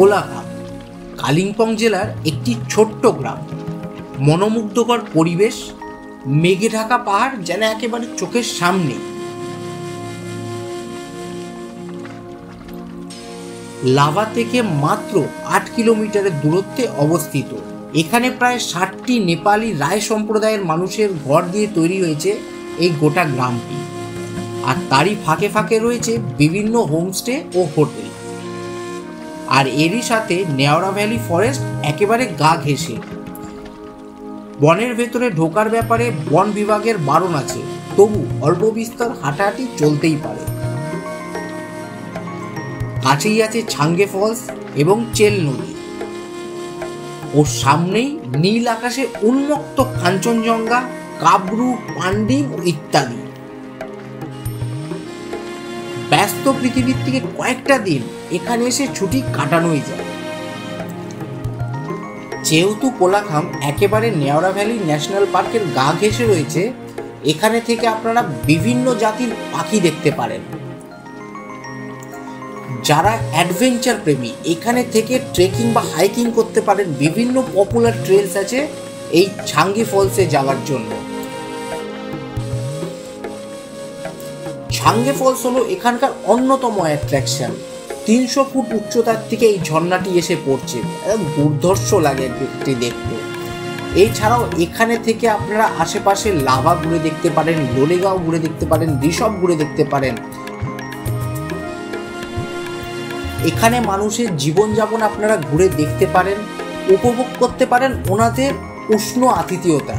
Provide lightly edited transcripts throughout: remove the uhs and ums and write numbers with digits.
কোলাঘাট কালিম্পং জেলার একটি ছোট্ট গ্রাম। মনোমুগ্ধকর পরিবেশ, মেঘে ঢাকা পাহাড় যেন একেবারে চোখের সামনে। লাভা থেকে মাত্র 8 কিলোমিটারের দূরত্বে অবস্থিত। এখানে প্রায় 60টি নেপালি রায় সম্প্রদায়ের মানুষের ঘর দিয়ে তৈরি হয়েছে এই গোটা গ্রামটি। আর তারই ফাঁকে ফাঁকে রয়েছে বিভিন্ন হোমস্টে ও হোটেল। আর এরই সাথে নেওড়া ভ্যালি ফরেস্ট একেবারে গা ঘেঁষে। বনের ভেতরে ঢোকার ব্যাপারে বন বিভাগের বারণ আছে, তবু অল্প বিস্তর হাঁটাহাঁটি চলতেই পারে। কাছেই আছে ছাঙ্গে ফলস এবং চেল নদী, ও সামনেই নীল আকাশে উন্মুক্ত কাঞ্চনজঙ্ঘা, কাবরু, পান্ডিম ইত্যাদি। ব্যস্ত পৃথিবীর থেকে কয়েকটা দিন এখানে এসে ছুটি কাটানোই যায়। যেহেতু কোলাখাম একেবারে নেওড়া ভ্যালি ন্যাশনাল পার্কের গা ঘেঁষে রয়েছে, এখানে থেকে আপনারা বিভিন্ন জাতির পাখি দেখতে পারেন। যারা অ্যাডভেঞ্চার প্রেমী এখানে থেকে ট্রেকিং বা হাইকিং করতে পারেন। বিভিন্ন পপুলার ট্রেলস আছে এই ছাঙ্গি ফলসে যাওয়ার জন্য। ছাঙ্গে ফলস হলো এখানকার অন্যতম অ্যাট্রাকশন। 300 ফুট উচ্চতার থেকে এই ঝর্ণাটি এসে পড়ছে, দুর্ধর্ষ লাগে দেখতে। এছাড়াও এখানে থেকে আপনারা আশেপাশে লাভা ঘুরে দেখতে পারেন, লোলেগাঁও ঘুরে দেখতে পারেন, ঋষভ ঘুরে দেখতে পারেন। এখানে মানুষের জীবনযাপন আপনারা ঘুরে দেখতে পারেন, উপভোগ করতে পারেন ওনাদের উষ্ণ আতিথেয়তা।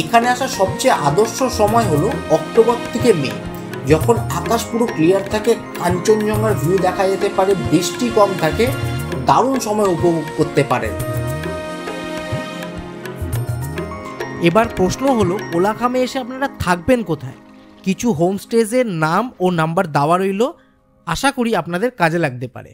এখানে আসা সবচেয়ে আদর্শ সময় হলো অক্টোবর থেকে মে, যখন আকাশ পুরো ক্লিয়ার থাকে, কাঞ্চনজঙ্ঘার ভিউ দেখা যেতে পারে, বৃষ্টি কম থাকে, দারুণ সময় উপভোগ করতে পারেন। এবার প্রশ্ন হলো, কোলাখামে এসে আপনারা থাকবেন কোথায়? কিছু হোমস্টেজের নাম ও নাম্বার দেওয়া রইল, আশা করি আপনাদের কাজে লাগতে পারে।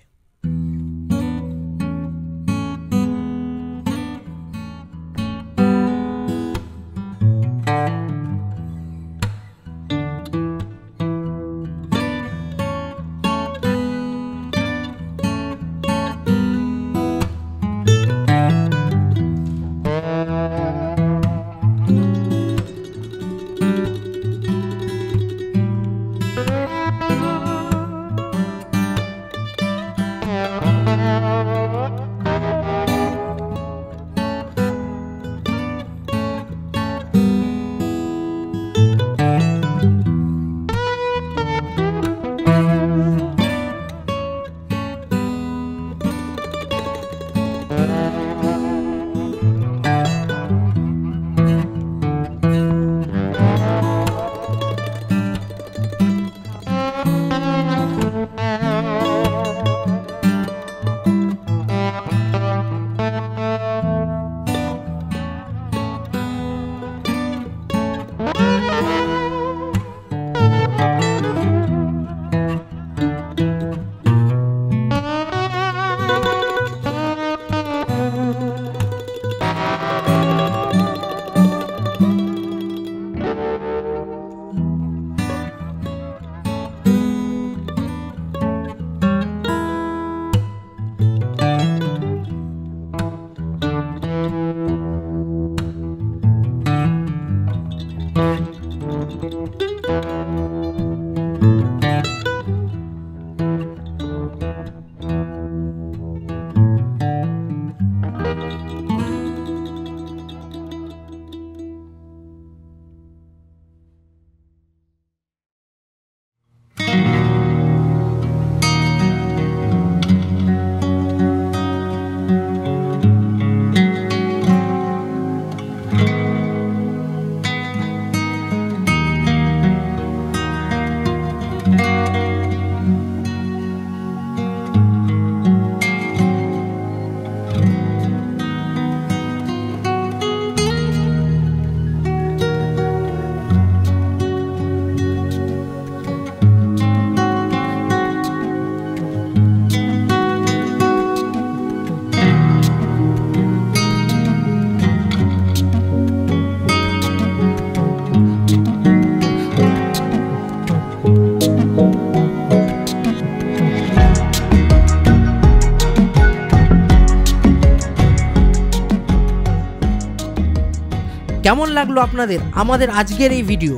কেমন লাগলো আপনাদের আমাদের আজকের এই ভিডিও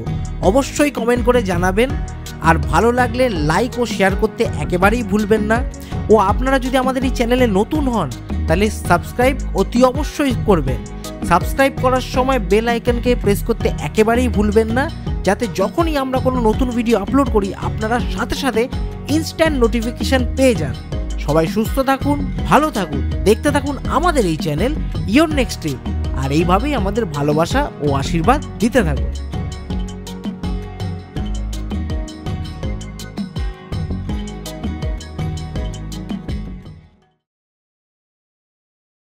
অবশ্যই কমেন্ট করে জানাবেন। আর ভালো লাগলে লাইক ও শেয়ার করতে একেবারেই ভুলবেন না। ও আপনারা যদি আমাদের এই চ্যানেলে নতুন হন তাহলে সাবস্ক্রাইব অতি অবশ্যই করবেন। সাবস্ক্রাইব করার সময় বেল আইকনকে প্রেস করতে একেবারেই ভুলবেন না, যাতে যখনই আমরা কোনো নতুন ভিডিও আপলোড করি আপনারা সাথে সাথে ইনস্ট্যান্ট নোটিফিকেশান পেয়ে যান। সবাই সুস্থ থাকুন, ভালো থাকুন, দেখতে থাকুন আমাদের এই চ্যানেল ইয়োর নেক্সট ট্রিপ। আর এইভাবেই আমাদের ভালোবাসা ও আশীর্বাদ দিতে থাকুন।